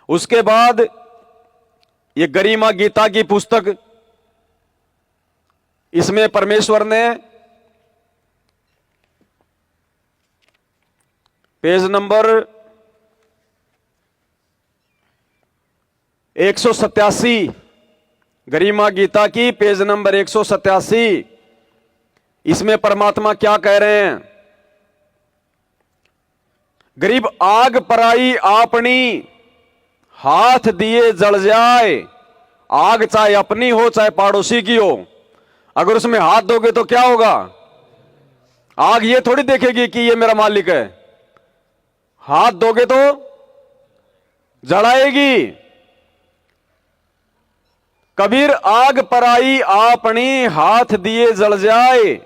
उसके बाद ये गरिमा गीता की पुस्तक, इसमें परमेश्वर ने पेज नंबर 187, गरिमा गीता की पेज नंबर 187, इसमें परमात्मा क्या कह रहे हैं? गरीब आग पराई आपनी, हाथ दिए जल जाए। आग चाहे अपनी हो चाहे पड़ोसी की हो, अगर उसमें हाथ दोगे तो क्या होगा? आग ये थोड़ी देखेगी कि ये मेरा मालिक है, हाथ दोगे तो जलाएगी। कबीर आग पराई आपनी, हाथ दिए जल जाए।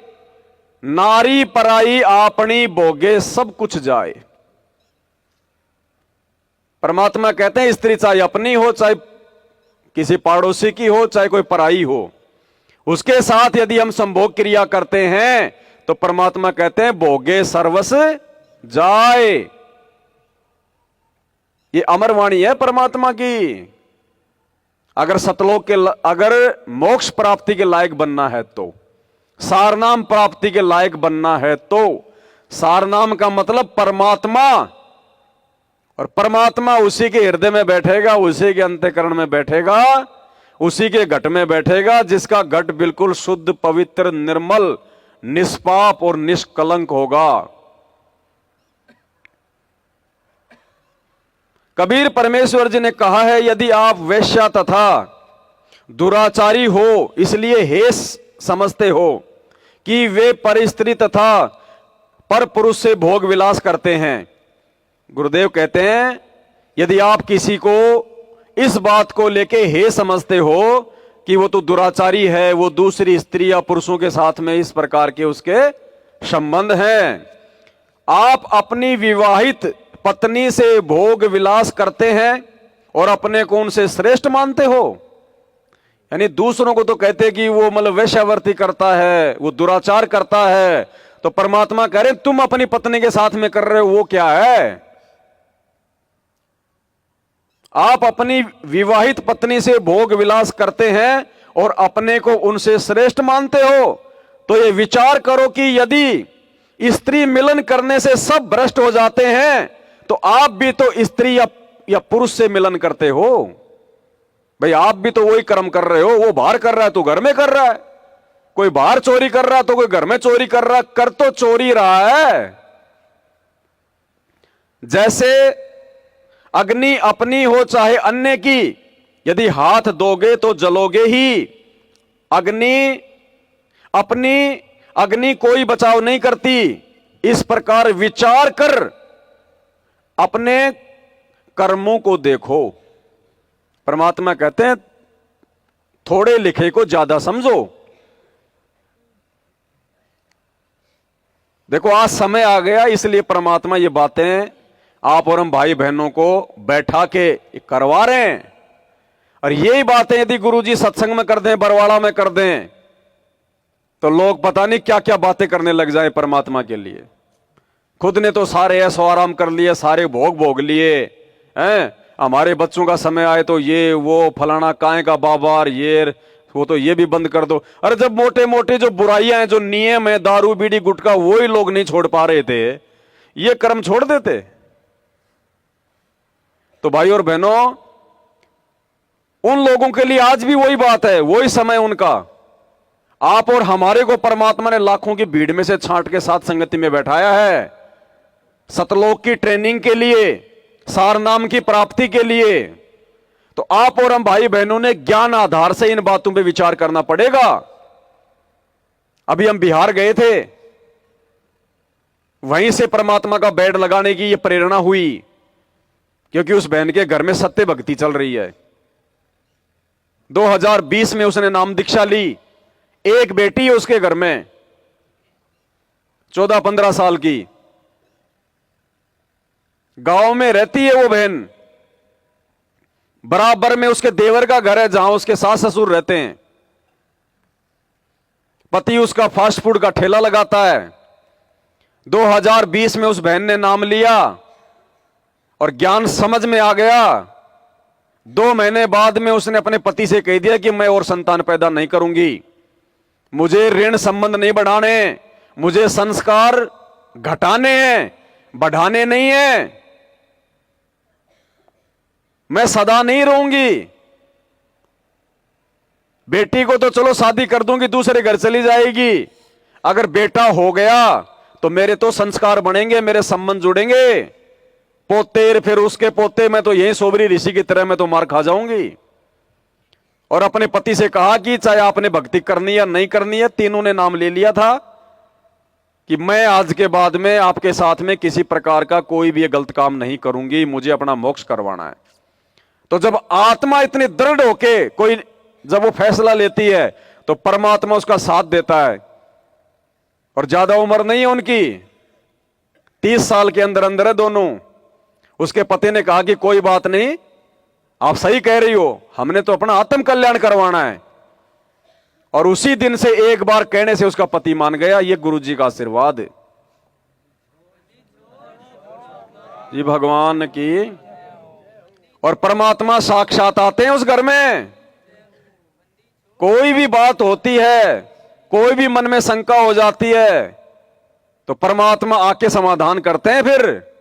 नारी पराई आपनी, भोगे सब कुछ जाए। परमात्मा कहते हैं स्त्री चाहे अपनी हो चाहे किसी पड़ोसी की हो चाहे कोई पराई हो, उसके साथ यदि हम संभोग क्रिया करते हैं तो परमात्मा कहते हैं भोगे सर्वस जाए। ये अमर वाणी है परमात्मा की। अगर सतलोक के, अगर मोक्ष प्राप्ति के लायक बनना है तो, सारनाम प्राप्ति के लायक बनना है तो, सारनाम का मतलब परमात्मा, और परमात्मा उसी के हृदय में बैठेगा, उसी के अंतःकरण में बैठेगा, उसी के घट में बैठेगा जिसका घट बिल्कुल शुद्ध पवित्र निर्मल निष्पाप और निष्कलंक होगा। कबीर परमेश्वर जी ने कहा है यदि आप वेश्या तथा दुराचारी हो इसलिए हेस समझते हो कि वे पर स्त्री तथा पर पुरुष से भोग विलास करते हैं, गुरुदेव कहते हैं यदि आप किसी को इस बात को लेके हे समझते हो कि वो तो दुराचारी है, वो दूसरी स्त्री या पुरुषों के साथ में इस प्रकार के उसके संबंध हैं, आप अपनी विवाहित पत्नी से भोग विलास करते हैं और अपने को उनसे श्रेष्ठ मानते हो। यानी दूसरों को तो कहते कि वो मतलब वेश्यावृत्ति करता है, वो दुराचार करता है, तो परमात्मा कह रहे तुम अपनी पत्नी के साथ में कर रहे हो वो क्या है? आप अपनी विवाहित पत्नी से भोग विलास करते हैं और अपने को उनसे श्रेष्ठ मानते हो। तो ये विचार करो कि यदि स्त्री मिलन करने से सब भ्रष्ट हो जाते हैं तो आप भी तो स्त्री या पुरुष से मिलन करते हो। भाई आप भी तो वही कर्म कर रहे हो, वो बाहर कर रहा है तो घर में कर रहा है, कोई बाहर चोरी कर रहा है तो कोई घर में चोरी कर रहा है, कर तो चोरी रहा है। जैसे अग्नि अपनी हो चाहे अन्य की, यदि हाथ दोगे तो जलोगे ही। अग्नि अपनी, अग्नि कोई बचाव नहीं करती। इस प्रकार विचार कर अपने कर्मों को देखो। परमात्मा कहते हैं थोड़े लिखे को ज्यादा समझो। देखो आज समय आ गया, इसलिए परमात्मा ये बातें आप और हम भाई बहनों को बैठा के करवा रहे हैं। और यही बातें यदि गुरुजी सत्संग में कर दें, बरवाड़ा में कर दें, तो लोग पता नहीं क्या क्या बातें करने लग जाए परमात्मा के लिए। खुद ने तो सारे ऐसो आराम कर लिए, सारे भोग भोग लिए हैं, हमारे बच्चों का समय आए तो ये वो फलाना काहे का बाबार, ये वो तो ये भी बंद कर दो। अरे जब मोटे मोटे जो बुराइयां हैं, जो नियम है, दारू बीड़ी गुटखा, वो ही लोग नहीं छोड़ पा रहे थे, ये कर्म छोड़ देते। तो भाई और बहनों, उन लोगों के लिए आज भी वही बात है, वही समय उनका। आप और हमारे को परमात्मा ने लाखों की भीड़ में से छांट के साथ संगति में बैठाया है, सतलोक की ट्रेनिंग के लिए, सार नाम की प्राप्ति के लिए। तो आप और हम भाई बहनों ने ज्ञान आधार से इन बातों पे विचार करना पड़ेगा। अभी हम बिहार गए थे, वहीं से परमात्मा का बेड लगाने की ये प्रेरणा हुई, क्योंकि उस बहन के घर में सत्य भक्ति चल रही है। 2020 में उसने नाम दीक्षा ली। एक बेटी है उसके घर में, 14-15 साल की, गांव में रहती है वो बहन। बराबर में उसके देवर का घर है जहां उसके सास ससुर रहते हैं। पति उसका फास्ट फूड का ठेला लगाता है। 2020 में उस बहन ने नाम लिया और ज्ञान समझ में आ गया 2 महीने बाद में उसने अपने पति से कह दिया कि मैं और संतान पैदा नहीं करूंगी, मुझे ऋण संबंध नहीं बढ़ाने, मुझे संस्कार घटाने हैं, बढ़ाने नहीं है, मैं सदा नहीं रहूंगी। बेटी को तो चलो शादी कर दूंगी, दूसरे घर चली जाएगी, अगर बेटा हो गया तो मेरे तो संस्कार बनेंगे, मेरे संबंध जुड़ेंगे, पोते फिर उसके पोते, मैं तो यही सोबरी ऋषि की तरह मैं तो मार खा जाऊंगी। और अपने पति से कहा कि चाहे आपने भक्ति करनी या नहीं करनी है, तीनों ने नाम ले लिया था कि मैं आज के बाद में आपके साथ में किसी प्रकार का कोई भी गलत काम नहीं करूंगी, मुझे अपना मोक्ष करवाना है। तो जब आत्मा इतनी दृढ़ होके कोई जब वो फैसला लेती है तो परमात्मा उसका साथ देता है। और ज्यादा उम्र नहीं है उनकी, 30 साल के अंदर अंदर है दोनों। उसके पति ने कहा कि कोई बात नहीं, आप सही कह रही हो, हमने तो अपना आत्म कल्याण करवाना है। और उसी दिन से एक बार कहने से उसका पति मान गया। ये गुरुजी का आशीर्वाद है जी, भगवान की। और परमात्मा साक्षात आते हैं उस घर में। कोई भी बात होती है, कोई भी मन में शंका हो जाती है तो परमात्मा आके समाधान करते हैं। फिर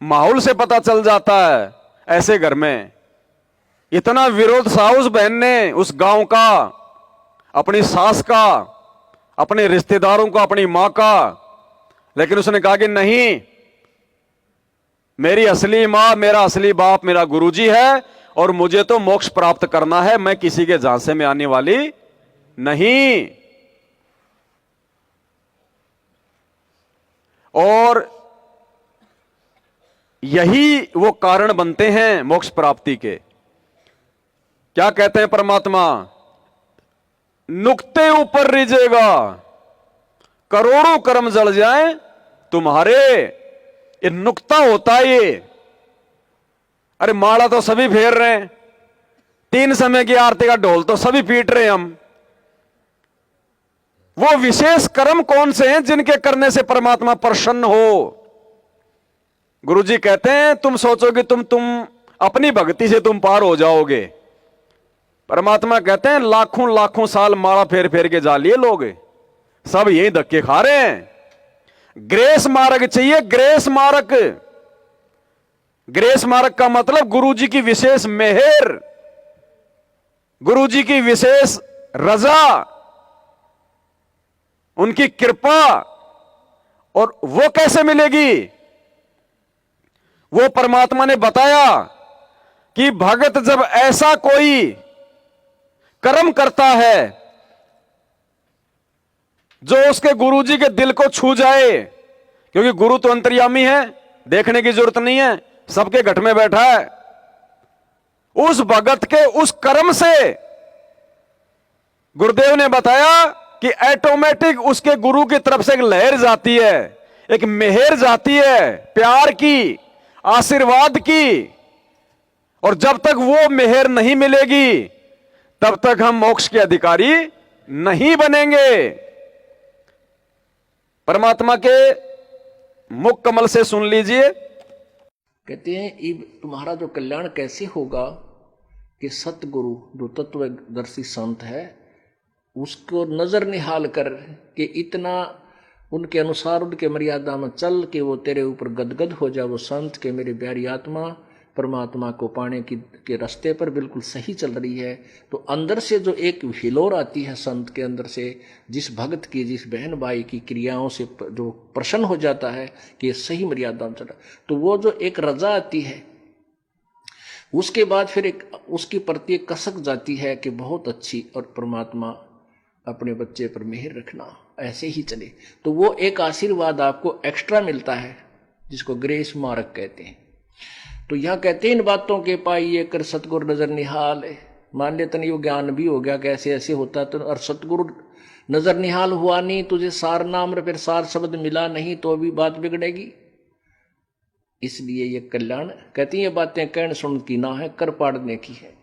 माहौल से पता चल जाता है। ऐसे घर में इतना विरोध था उस बहन ने, उस गांव का, अपनी सास का, अपने रिश्तेदारों का, अपनी मां का, लेकिन उसने कहा कि नहीं, मेरी असली मां, मेरा असली बाप मेरा गुरुजी है और मुझे तो मोक्ष प्राप्त करना है, मैं किसी के झांसे में आने वाली नहीं। और यही वो कारण बनते हैं मोक्ष प्राप्ति के। क्या कहते हैं परमात्मा? नुक्ते ऊपर रिजेगा, करोड़ों कर्म जल जाएं तुम्हारे। ये नुक्ता होता है ये। अरे माला तो सभी फेर रहे हैं, 3 समय की आरती का ढोल तो सभी पीट रहे हैं हम। वो विशेष कर्म कौन से हैं जिनके करने से परमात्मा प्रसन्न हो? गुरुजी कहते हैं तुम सोचोगे तुम अपनी भक्ति से तुम पार हो जाओगे। परमात्मा कहते हैं लाखों लाखों साल माला फेर फेर के जा लिए लोग, सब यही धक्के खा रहे हैं। ग्रेस मार्ग चाहिए, ग्रेस मार्ग। ग्रेस मार्ग का मतलब गुरुजी की विशेष मेहर, गुरुजी की विशेष रजा, उनकी कृपा। और वो कैसे मिलेगी? वो परमात्मा ने बताया कि भगत जब ऐसा कोई कर्म करता है जो उसके गुरुजी के दिल को छू जाए, क्योंकि गुरु तो अंतर्यामी है, देखने की जरूरत नहीं है, सबके घट में बैठा है। उस भगत के उस कर्म से गुरुदेव ने बताया कि ऑटोमेटिक उसके गुरु की तरफ से एक लहर जाती है, एक मेहर जाती है, प्यार की, आशीर्वाद की। और जब तक वो मेहर नहीं मिलेगी तब तक हम मोक्ष के अधिकारी नहीं बनेंगे। परमात्मा के मुख कमल से सुन लीजिए। कहते हैं इब तुम्हारा जो कल्याण कैसे होगा कि सतगुरु जो तत्वदर्शी संत है उसको नजर निहाल कर कि इतना उनके अनुसार उनके मर्यादा में चल के वो तेरे ऊपर गदगद हो जाए। वो संत के मेरी प्यारी आत्मा परमात्मा को पाने के रास्ते पर बिल्कुल सही चल रही है। तो अंदर से जो एक हिलोर आती है संत के अंदर से, जिस भक्त की, जिस बहन भाई की क्रियाओं से जो प्रसन्न हो जाता है कि ये सही मर्यादा में चला, तो वो जो एक रजा आती है उसके बाद फिर एक उसकी प्रति एक कसक जाती है कि बहुत अच्छी, और परमात्मा अपने बच्चे पर मेहर रखना, ऐसे ही चले। तो वो एक आशीर्वाद आपको एक्स्ट्रा मिलता है जिसको ग्रेस मार्ग कहते हैं। तो यहाँ कहते हैं इन बातों के पाइए कर सतगुरु नजर निहाल है। मान लेते नहीं वो ज्ञान भी हो गया कैसे ऐसे होता तो, और सतगुरु नजर निहाल हुआ नहीं, तुझे सार नाम रे फिर सार शब्द मिला नहीं तो भी बात बिगड़ेगी। इसलिए ये कल्याण कहती है बातें कहन सुन की ना है, कर पाड़ने की है।